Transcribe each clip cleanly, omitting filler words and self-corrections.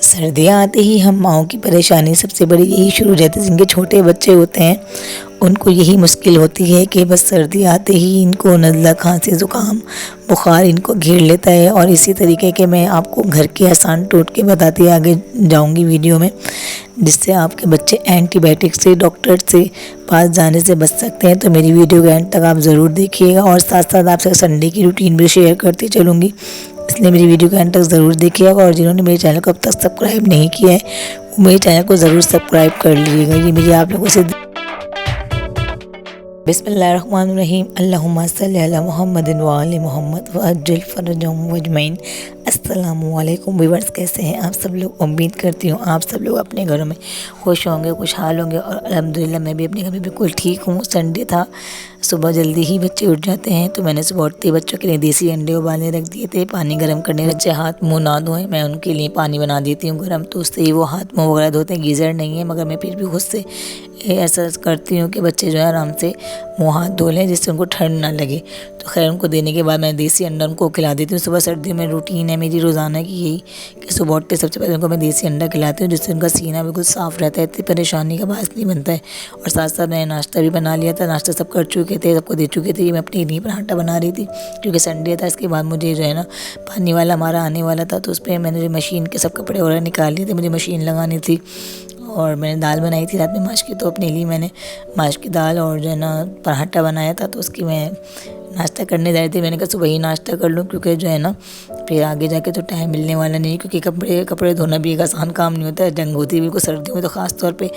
सर्दियाँ आते ही हम माँओं की परेशानी सबसे बड़ी यही शुरू हो जाती है। जिनके छोटे बच्चे होते हैं उनको यही मुश्किल होती है कि बस सर्दी आते ही इनको नज़ला, खांसी, ज़ुकाम, बुखार इनको घेर लेता है। और इसी तरीके के मैं आपको घर के आसान टोटके बताती आगे जाऊंगी वीडियो में, जिससे आपके बच्चे एंटीबायोटिक से, डॉक्टर से पास जाने से बच सकते हैं। तो मेरी वीडियो के एंड तक आप ज़रूर देखिएगा और साथ साथ आपसे संडे की रूटीन भी शेयर करती चलूँगी, इसलिए मेरी वीडियो के एंड तक ज़रूर देखिएगा। और जिन्होंने मेरे चैनल को अब तक सब्सक्राइब नहीं किया है वो मेरे चैनल को ज़रूर सब्सक्राइब कर लीजिएगा। ये मेरी आप लोगों से बिस्मिल्लाहिर्रहमानिर्रहीम। अल्लाहुम्मा सल्ली अला मुहम्मदिन व आलि मुहम्मद व अज्जिल फरजहुम अजमईन। अस्सलामु अलैकुम व्यूअर्स, कैसे हैं आप सब लोग? उम्मीद करती हूँ आप सब लोग अपने घरों में खुश होंगे, खुशहाल होंगे। और अल्हम्दुलिल्लाह मैं भी अपने घर में बिल्कुल ठीक हूँ। संडे था, सुबह जल्दी ही बच्चे उठ जाते हैं, तो मैंने सुबह उठते ही बच्चों के लिए देसी अंडे उबालने रख दिए थे, पानी गर्म करने। बच्चे हाथ मुँह ना धोएं, मैं उनके लिए पानी बना देती हूँ गर्म, तो उससे ही वो हाथ मुँह वगैरह धोते हैं। गीज़र नहीं है, मगर मैं फिर भी खुद से ऐसा करती हूँ कि बच्चे जो है आराम से मुँह हाथ धो लें, जिससे उनको ठंड ना लगे। तो खैर उनको देने के बाद मैं देसी अंडा उनको खिला देती हूँ। सुबह सर्दियों में रूटीन है मेरी रोज़ाना की यही कि सुबह उठते सबसे पहले उनको मैं देसी अंडा खिलाती हूँ, जिससे उनका सीना बिल्कुल साफ़ रहता है, इतनी परेशानी का बात नहीं बनता है। और साथ साथ मैंने नाश्ता भी बना लिया था, नाश्ता सब कर चुके थे, सबको दे चुके थे। मैं अपने लिए पराठा बना रही थी क्योंकि संडे था। इसके बाद मुझे जो है ना पानी वाला हमारा आने वाला था, तो उस पर मैंने मशीन के सब कपड़े वगैरह निकाल लिए थे, मुझे मशीन लगानी थी। और मैंने दाल बनाई थी रात में माश की, तो अपने लिए मैंने माश की दाल और जो है ना पराठा बनाया था, तो उसकी मैं नाश्ता करने जा रही थी। मैंने कहा सुबह ही नाश्ता कर लूँ, क्योंकि जो है ना फिर आगे जाके तो टाइम मिलने वाला नहीं, क्योंकि कपड़े धोना भी एक आसान काम नहीं होता है। जंग होती है बिल्कुल सर्दियों में, तो ख़ास तौर पे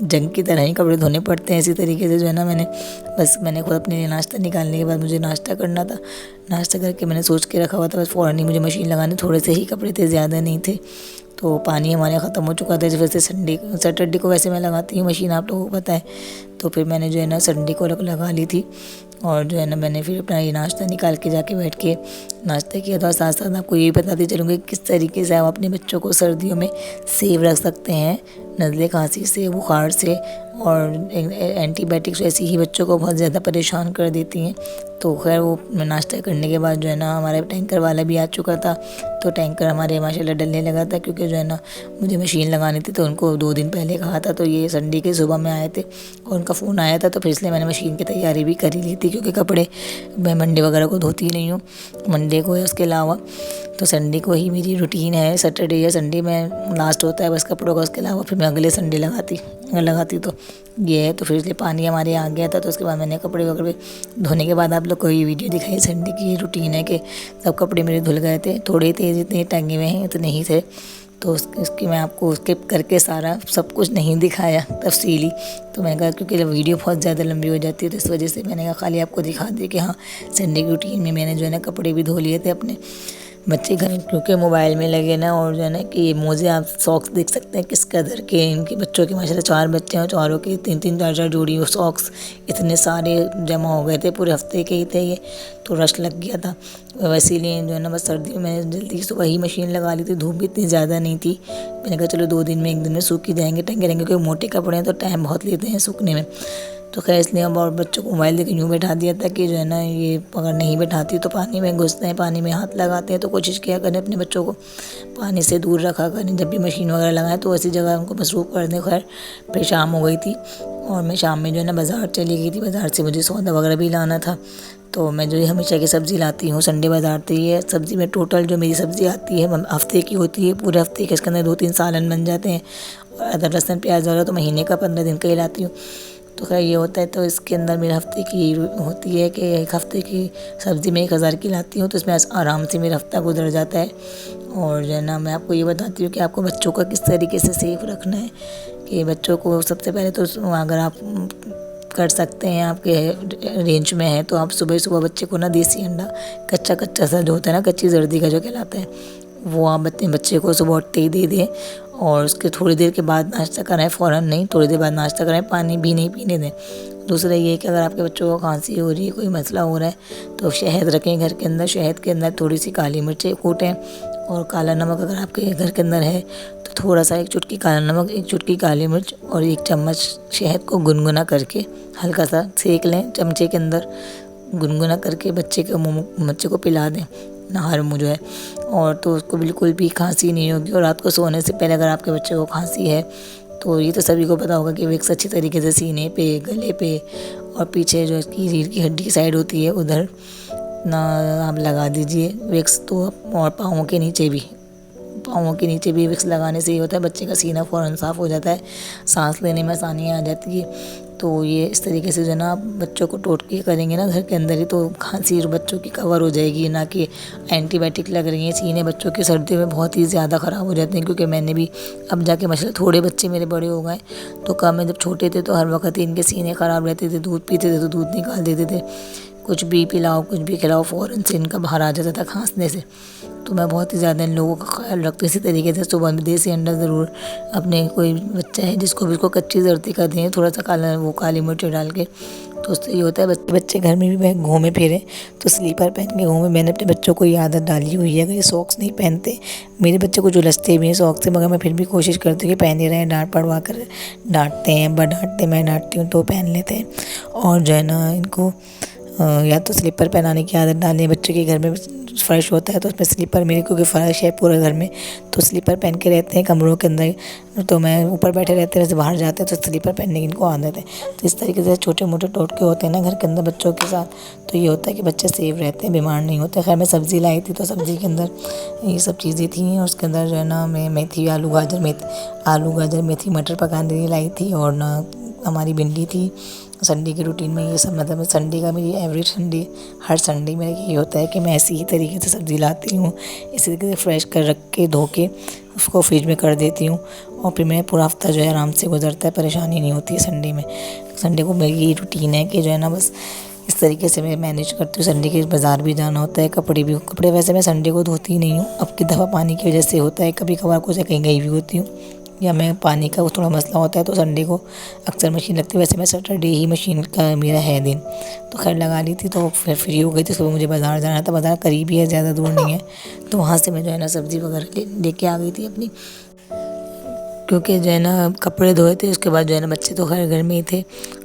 जंग की तरह ही कपड़े धोने पड़ते हैं। इसी तरीके से जो है ना मैंने खुद अपने लिए नाश्ता निकालने के बाद मुझे नाश्ता करना था। नाश्ता करके मैंने सोच के रखा हुआ था, बस फ़ौरन ही मुझे मशीन लगानी, थोड़े से ही कपड़े थे, ज़्यादा नहीं थे। तो पानी हमारे यहाँ ख़त्म हो चुका था, जैसे सैटरडे को वैसे मैं लगाती हूँ मशीन, आप लोगों को पता है। तो फिर मैंने जो है ना संडे को लगा ली थी। और जो है ना मैंने फिर अपना ये नाश्ता निकाल के जाके बैठ के नाश्ता किया था। और साथ साथ आपको ये बताती चलूँगी किस तरीके से आप अपने बच्चों को सर्दियों में सेफ रख सकते हैं नज़ले, खांसी से, बुखार से। और एंटीबायोटिक्स ऐसी ही बच्चों को बहुत ज़्यादा परेशान कर देती हैं। तो खैर वो नाश्ता करने के बाद जो है ना हमारा टैंकर वाला भी आ चुका था, तो टैंकर हमारे माशाल्लाह डलने लगा था, क्योंकि जो है ना मुझे मशीन लगानी थी, तो उनको 2 दिन पहले कहा था। तो ये संडे के सुबह में आए थे और उनका फ़ोन आया था, तो फिर इसलिए मैंने मशीन की तैयारी भी कर ही ली थी, क्योंकि कपड़े मैं मंडे वगैरह को धोती नहीं हूँ, मंडे को है उसके अलावा। तो संडे को ही मेरी रूटीन है, सैटरडे या संडे में लास्ट होता है बस कपड़ों का, उसके अलावा फिर मैं अगले संडे लगाती तो ये है। तो फिर इसलिए पानी हमारे आ गया था, तो उसके बाद मैंने कपड़े वगैरह धोने के बाद आप लोग को ये वीडियो दिखाई। संडे की ये रूटीन है कि सब कपड़े मेरे धुल गए थे, थोड़े थे जितने टंगे हुए हैं, तो नहीं थे। तो उसकी मैं आपको स्किप करके सारा सब कुछ नहीं दिखाया तफसीली। तो मैंने कहा क्योंकि वीडियो बहुत ज़्यादा लंबी हो जाती है, तो इस वजह से मैंने कहा खाली आपको दिखा दी कि हाँ संडे की रूटीन में मैंने जो है ना कपड़े भी धो लिए थे अपने। बच्चे घर क्योंकि मोबाइल में लगे ना, और जो है ना कि ये मोज़े आप सॉक्स देख सकते हैं किस कदर के इनके बच्चों के माशाल्लाह 4 बच्चे हैं, चारों के 3-3 4-4 जोड़ी वो सॉक्स इतने सारे जमा हो गए थे, पूरे हफ्ते के ही थे ये, तो रश लग गया था। वैसे लिए जो है ना बस सर्दी में जल्दी सुबह ही मशीन लगा ली थी, धूप भी इतनी ज़्यादा नहीं थी। मैंने कहा चलो 2 दिन में 1 दिन में सूख ही जाएंगे, टंगे रहेंगे, क्योंकि मोटे कपड़े हैं तो टाइम बहुत लेते हैं सूखने में। तो खैर इसलिए हम और बच्चों को मोबाइल देकर यूँ बैठा दिया था कि जो है ना ये अगर नहीं बैठाती तो पानी में घुसते हैं, पानी में हाथ लगाते हैं। तो कोशिश किया करें अपने बच्चों को पानी से दूर रखा करें, जब भी मशीन वगैरह लगाएं तो ऐसी जगह उनको मसरूफ़ कर दें। खैर फिर शाम हो गई थी और मैं शाम में जो है ना बाज़ार चली गई थी, बाज़ार से मुझे सौदा वगैरह भी लाना था। तो मैं जो है हमेशा की सब्ज़ी लाती हूँ, संडे बाज़ार से ही है सब्ज़ी में टोटल जो मेरी सब्ज़ी आती है हफ्ते की होती है, पूरे हफ्ते के, इसके अंदर 2-3 सालन बन जाते हैं। और अदरक लहसुन प्याज वगैरह तो महीने का 15 दिन का ही लाती हूँ। तो खैर ये होता है, तो इसके अंदर मेरे हफ्ते की होती है कि एक हफ्ते की सब्ज़ी मैं 1000 की लाती हूँ, तो इसमें आराम से मेरा हफ्ता गुजर जाता है। और जो है ना मैं आपको ये बताती हूँ कि आपको बच्चों का किस तरीके से सेफ रखना है। कि बच्चों को सबसे पहले तो अगर आप कर सकते हैं, आपके रेंज में है, तो आप सुबह सुबह बच्चे को ना देसी अंडा कच्चा सा जो होता है ना, कच्ची जर्दी का जो कहलाता है, वो आप अपने बच्चे को सुबह उठते ही दे दें। और उसके थोड़ी देर के बाद नाश्ता कराएं, फ़ौरन नहीं, थोड़ी देर बाद नाश्ता कराएं, पानी भी नहीं पीने दें। दूसरा ये कि अगर आपके बच्चों को खांसी हो रही है, कोई मसला हो रहा है, तो शहद रखें घर के अंदर, शहद के अंदर थोड़ी सी काली मिर्चें कूटें और काला नमक अगर आपके घर के अंदर है तो थोड़ा सा 1 चुटकी काला नमक, 1 चुटकी काली मिर्च और 1 चम्मच शहद को गुनगुना करके हल्का सा सेक लें, चमचे के अंदर गुनगुना करके बच्चे को पिला दें। अपना हर मुँह जो है, और तो उसको बिल्कुल भी खांसी नहीं होगी। और रात को सोने से पहले अगर आपके बच्चे को खांसी है तो ये तो सभी को पता होगा कि विक्स अच्छी तरीके से सीने पे, गले पे और पीछे जो इसकी रीढ़ की हड्डी की साइड होती है उधर ना आप लगा दीजिए विक्स। तो और पाँवों के नीचे भी विक्स लगाने से ये होता है बच्चे का सीना फ़ौरन साफ़ हो जाता है, सांस लेने में आसानी आ जाती है। तो ये इस तरीके से जो है ना आप बच्चों को टोटके करेंगे ना घर के अंदर ही, तो खांसी बच्चों की कवर हो जाएगी, ना कि एंटीबायोटिक लग रही हैं। सीने बच्चों के सर्दियों में बहुत ही ज़्यादा ख़राब हो जाते हैं, क्योंकि मैंने भी अब जाके माशाल्लाह थोड़े बच्चे मेरे बड़े हो गए, तो कम में जब छोटे थे तो हर वक्त ही इनके सीने ख़राब रहते थे। दूध पीते थे तो दूध निकाल देते थे, कुछ भी पिलाओ कुछ भी खिलाओ फ़ौरन से इनका बाहर आ जाता था खांसने से। तो मैं बहुत ही ज़्यादा इन लोगों का ख्याल रखती हूँ। इसी तरीके से सुबह में देसी अंडा ज़रूर अपने, कोई बच्चा है जिसको भी उसको कच्ची जर्दी का दें, थोड़ा सा काली मिर्च डाल के, तो उससे ये होता है बच्चे घर में भी घूमे फिरे तो स्लीपर पहन के घूमे। मैंने अपने बच्चों को ये आदत डाली हुई है, अगर ये सॉक्स नहीं पहनते, मेरे बच्चे को उलझते भी हैं सॉक्स से, मगर मैं फिर भी कोशिश करती हूँ कि पहन ही रहे। डांट पड़वा कर डांटते हैं, डांटते मैं डांटती हूँ तो पहन लेते हैं। और जो है ना इनको या तो स्लीपर पहनाने की आदत डालें। बच्चों के घर में फ़र्श होता है तो उसमें स्लीपर, मेरे क्योंकि फ़र्श है पूरे घर में, तो स्लीपर पहन के रहते हैं कमरों के अंदर। तो मैं ऊपर बैठे रहते हैं, जैसे बाहर जाते हैं तो स्लीपर पहनने की इनको आदत है। तो इस तरीके से छोटे मोटे टोटके होते हैं ना घर के अंदर बच्चों के साथ, तो ये होता है कि बच्चे सेफ रहते हैं, बीमार नहीं होते। खैर मैं सब्ज़ी लाई थी तो सब्ज़ी के अंदर ये सब चीज़ें थी, और उसके अंदर जो है ना मैं मेथी, आलू गाजर मेथी मटर पकाने लाई थी, और ना हमारी भिंडी थी। संडे की रूटीन में ये सब, मतलब संडे का मेरी एवरी संडे, हर संडे मेरा ये होता है कि मैं ऐसी ही तरीके से सब्ज़ी लाती हूँ, इसी तरीके से फ्रेश कर रख के धो के उसको फ्रिज में कर देती हूँ, और फिर मेरा पूरा हफ्ता जो है आराम से गुजरता है, परेशानी नहीं होती है संडे में। संडे को मेरी ये रूटीन है कि जो है ना बस इस तरीके से मैं मैनेज करती हूँ। संडे के बाज़ार भी जाना होता है, कपड़े वैसे मैं संडे को धोती नहीं हूँ, अब की दफ़ा पानी की वजह से होता है, कभी कभार कुछ कहीं गई भी होती हूँ या मैं पानी का थोड़ा मसला होता है तो संडे को अक्सर मशीन लगती है। वैसे मैं सैटरडे ही मशीन का मेरा है दिन, तो खैर लगा ली थी, तो फिर फ्री हो गई थी। सुबह मुझे बाज़ार जाना था, बाज़ार करीब ही है, ज़्यादा दूर नहीं है, तो वहाँ से मैं जो है ना सब्ज़ी वगैरह लेके आ गई थी अपनी, क्योंकि जो है ना कपड़े धोए थे। उसके बाद जो है ना बच्चे तो खैर घर में ही थे,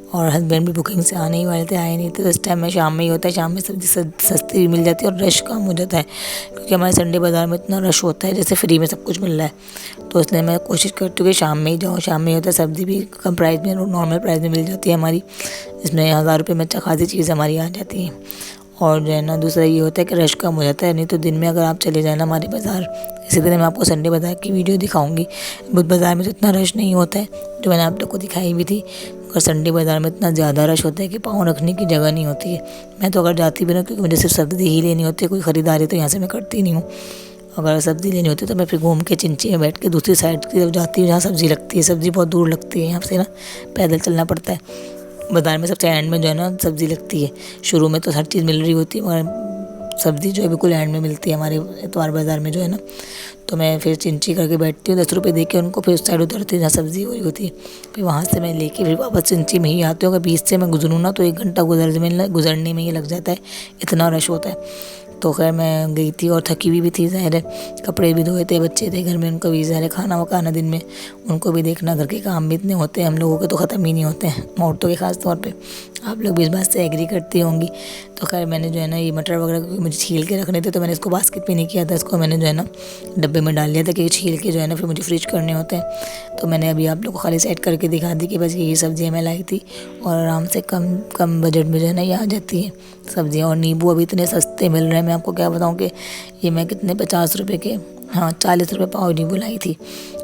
और हस्बैंड भी बुकिंग से आने ही वाले थे, आए नहीं थे। तो इस टाइम में शाम में ही होता है, शाम में सब्ज़ी सस्ती भी मिल जाती है और रश कम हो जाता है, क्योंकि हमारे संडे बाज़ार में इतना रश होता है जैसे फ्री में सब कुछ मिल रहा है। तो इसलिए मैं कोशिश करती हूँ कि शाम में ही जाऊँ, शाम में ही होता है, सब्ज़ी भी कम प्राइस में, नॉर्मल प्राइस में मिल जाती है हमारी। इसमें 1000 रुपये में अच्छा खासी चीज़ हमारी आ जाती है। और जो है ना दूसरा ये होता है कि रश कम हो जाता है। नहीं तो दिन में अगर आप चले जाए ना हमारे बाज़ार, इसी तरह मैं आपको संडे बाज़ार की वीडियो दिखाऊंगी, बुध बाज़ार में तो इतना रश नहीं होता है, जो मैंने आप लोग को दिखाई भी थी। और संडे बाज़ार में इतना ज़्यादा रश होता है कि पाँव रखने की जगह नहीं होती है। मैं तो अगर जाती भी ना, क्योंकि मुझे सिर्फ सब्ज़ी ही लेनी होती है, कोई ख़रीदारी तो यहाँ से मैं करती नहीं हूँ। अगर सब्ज़ी लेनी होती है तो मैं फिर घूम के चिंची में बैठ के दूसरी साइड की तरफ जाती हूँ जहाँ सब्ज़ी लगती है। सब्ज़ी बहुत दूर लगती है यहाँ से ना, पैदल चलना पड़ता है। बाज़ार में सबसे एंड में जो है ना सब्ज़ी लगती है, शुरू में तो हर चीज़ मिल रही होती है, मगर सब्ज़ी जो है बिल्कुल एंड में मिलती है हमारे इतवार बाज़ार में जो है ना। तो मैं फिर चिंची करके बैठती हूँ, 10 रुपये दे के उनको, फिर उस साइड उतरती हूँ जहाँ सब्ज़ी हो रही होती है, फिर वहाँ से मैं लेके फिर वापस चिंची में ही आती हूँ। अगर बीच से मैं गुजरूँ ना तो 1 घंटा गुजरने में ही लग जाता है, इतना रश होता है। तो खैर मैं गई थी और थकी हुई भी थी, ज़ाहिर है, कपड़े भी धोए थे, बच्चे थे घर में, उनको भी ज़ाहिर है खाना वकाना दिन में उनको भी देखना, घर के काम भी इतने होते हैं, हम लोगों के तो ख़त्म ही नहीं होते हैं, औरतों के ख़ास तौर पे। आप लोग भी इस बात से एग्री करती होंगी। तो खैर मैंने जो है ना ये मटर वगैरह क्योंकि मुझे छील के रखने थे, तो मैंने इसको बास्केट में नहीं किया था, इसको मैंने जो है ना डब्बे में डाल लिया था कि छील के जो है ना फिर मुझे फ्रिज करने होते हैं। तो मैंने अभी आप लोग को खाली सेट करके दिखा दी कि बस यही सब्ज़ियाँ मैं लाई थी, और आराम से कम बजट में जो है ना ये आ जाती है सब्ज़ियाँ। और नींबू अभी इतने सस्ते मिल रहे हैं, मैं आपको क्या बताऊँ कि ये मैं कितने 50 रुपये के, हाँ 40 रुपये पाव नींबू लाई थी।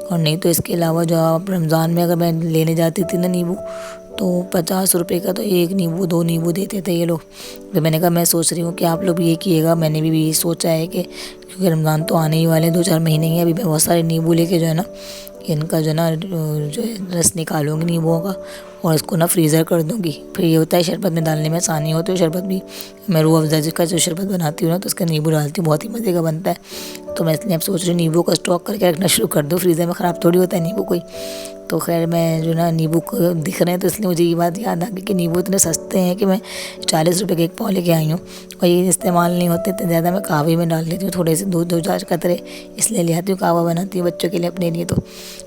और नहीं तो इसके अलावा जो आप रमज़ान में अगर मैं लेने जाती थी ना नींबू, तो 50 रुपये का तो 1 नींबू 2 नींबू देते थे ये लोग। तो मैंने कहा मैं सोच रही हूँ कि आप लोग भी ये कीजिएगा, मैंने भी यही सोचा है कि क्योंकि रमज़ान तो आने ही वाले 2-4 महीने ही, अभी मैं बहुत सारे नींबू लेके जो है ना इनका जो है ना जो है रस निकालूंगी नींबुओं का, और इसको ना फ्रीज़र कर दूंगी। फिर ये होता है शरबत में डालने में आसानी होती है। शरबत भी मैं रूह अफ़ज़ा का जो शरबत बनाती हूँ ना, तो उसका नींबू डालती हूँ, बहुत ही मज़े का बनता है। तो मैं इसलिए अब सोच रही हूँ नींबू का स्टॉक करके रखना शुरू कर दूँ, फ्रीज़र में ख़राब थोड़ी होता है नींबू कोई। तो खैर मैं जो ना नींबू को दिख रहे हैं तो इसलिए मुझे ये बात याद आ गई कि नींबू इतने सस्ते हैं कि मैं 40 रुपये के 1 पाव लेके आई हूँ। और ये इस्तेमाल नहीं होते तो ज़्यादा मैं कहवे में डाल लेती हूँ, थोड़े से 2-4 कतरे इसलिए ले आती हूँ। कहवा बनाती हूँ बच्चों के लिए, अपने लिए, तो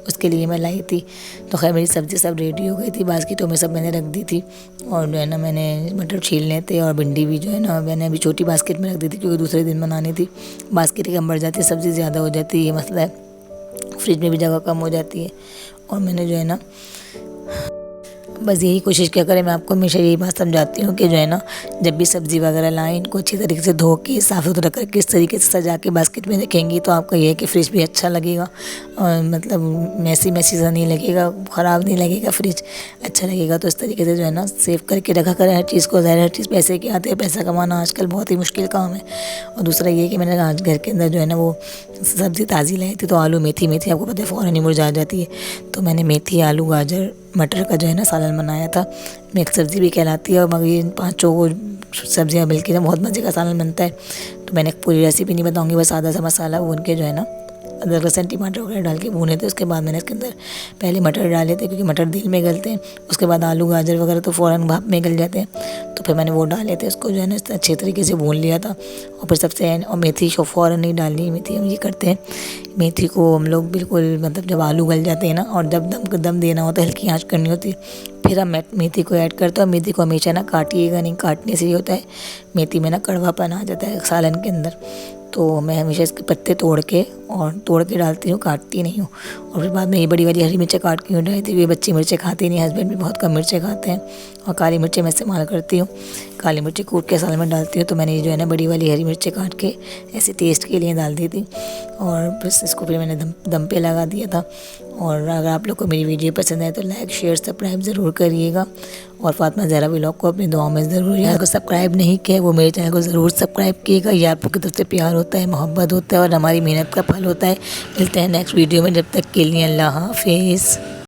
उसके लिए मैं लाई थी। तो खैर मेरी सब्ज़ी सब रेडी हो गई थी, बास्केटों में सब मैंने रख दी थी। और जो है ना मैंने मटर छीलने थे और भिंडी भी जो है ना मैंने अभी छोटी बास्केट में रख दी थी क्योंकि दूसरे दिन बनानी थी। बास्केट कम बढ़ जाती है, सब्ज़ी ज़्यादा हो जाती है, ये मसला है। फ्रिज में भी जगह कम हो जाती है। और मैंने जो है ना बस यही कोशिश क्या करें, मैं आपको हमेशा यही बात समझाती हूँ कि जो है ना जब भी सब्ज़ी वगैरह लाएं इनको अच्छी तरीके से धो के साफ़ सुथरा करके इस तरीके से सजा के बास्केट में रखेंगी तो आपका ये है कि फ्रिज भी अच्छा लगेगा और मतलब मैसी सा नहीं लगेगा, ख़राब नहीं लगेगा, फ्रिज अच्छा लगेगा। तो इस तरीके से जो है ना सेव करके रखा करें हर चीज़ को। ज़ाहिर हर चीज़ पैसे की आती है, पैसा कमाना आजकल बहुत ही मुश्किल काम है। और दूसरा ये कि मैंने आज घर के अंदर जो है ना वो सब्ज़ी ताज़ी लाई थी, तो आलू मेथी आपको पता है फ़ौरन ही मुरझा जाती है, तो मैंने मेथी, आलू, गाजर, मटर का जो है ना सालन बनाया था। मिक्स सब्ज़ी भी कहलाती है और मगर ये 5 सब्ज़ियाँ मिलकर ना बहुत मज़े का सालन बनता है। तो मैंने पूरी रेसिपी नहीं बताऊँगी, बस आधा सा मसाला भून के जो है ना अदरक लहसुन टमाटर वगैरह डाल के भूने थे। उसके बाद मैंने इसके अंदर पहले मटर डाले थे क्योंकि मटर दिल में गलते हैं। उसके बाद आलू, गाजर वगैरह तो फ़ौरन भाप में गल जाते हैं, तो फिर मैंने वो डाले थे, उसको जो है ना अच्छे तरीके से भून लिया था। और फिर सबसे और मेथी को फ़ौरन नहीं डालनी, मेथी हम ये करते हैं, मेथी को हम लोग बिल्कुल मतलब जब आलू गल जाते हैं ना और जब दम देना होता है, हल्की आँच करनी होती है, फिर हम मेथी को ऐड करते हैं। और मेथी को हमेशा ना काटिएगा नहीं, काटने से ये होता है मेथी में ना कड़वापन आ जाता है सालन के अंदर। तो मैं हमेशा इसके पत्ते तोड़ के डालती हूँ, काटती नहीं हूँ। और फिर बाद में ये बड़ी वाली हरी मिर्चें काट के डाली थी। ये बच्चे मिर्चें खाते नहीं, हस्बैंड भी बहुत कम मिर्चें खाते हैं। और काली मिर्चें मैं इस्तेमाल करती हूँ, काली मिर्ची कूट के सालन में डालती हूँ। तो मैंने ये जो है ना बड़ी वाली हरी मिर्चें काट के ऐसे टेस्ट के लिए डाल दी थी। और बस इसको फिर मैंने दम पे लगा दिया था। और अगर आप लोग को मेरी वीडियो पसंद आए तो लाइक, शेयर, सब्सक्राइब ज़रूर करिएगा। और फातिमा ज़हरा व्लॉग को अपनी दुआ में ज़रूर याद, अगर सब्सक्राइब नहीं किया वो मेरे चैनल को ज़रूर सब्सक्राइब कीजिएगा। ये आपकी तरफ से प्यार होता है, मोहब्बत होता है और हमारी मेहनत का फल होता है। मिलते हैं नेक्स्ट वीडियो में, जब तक के लिए अल्लाह हाफिज़।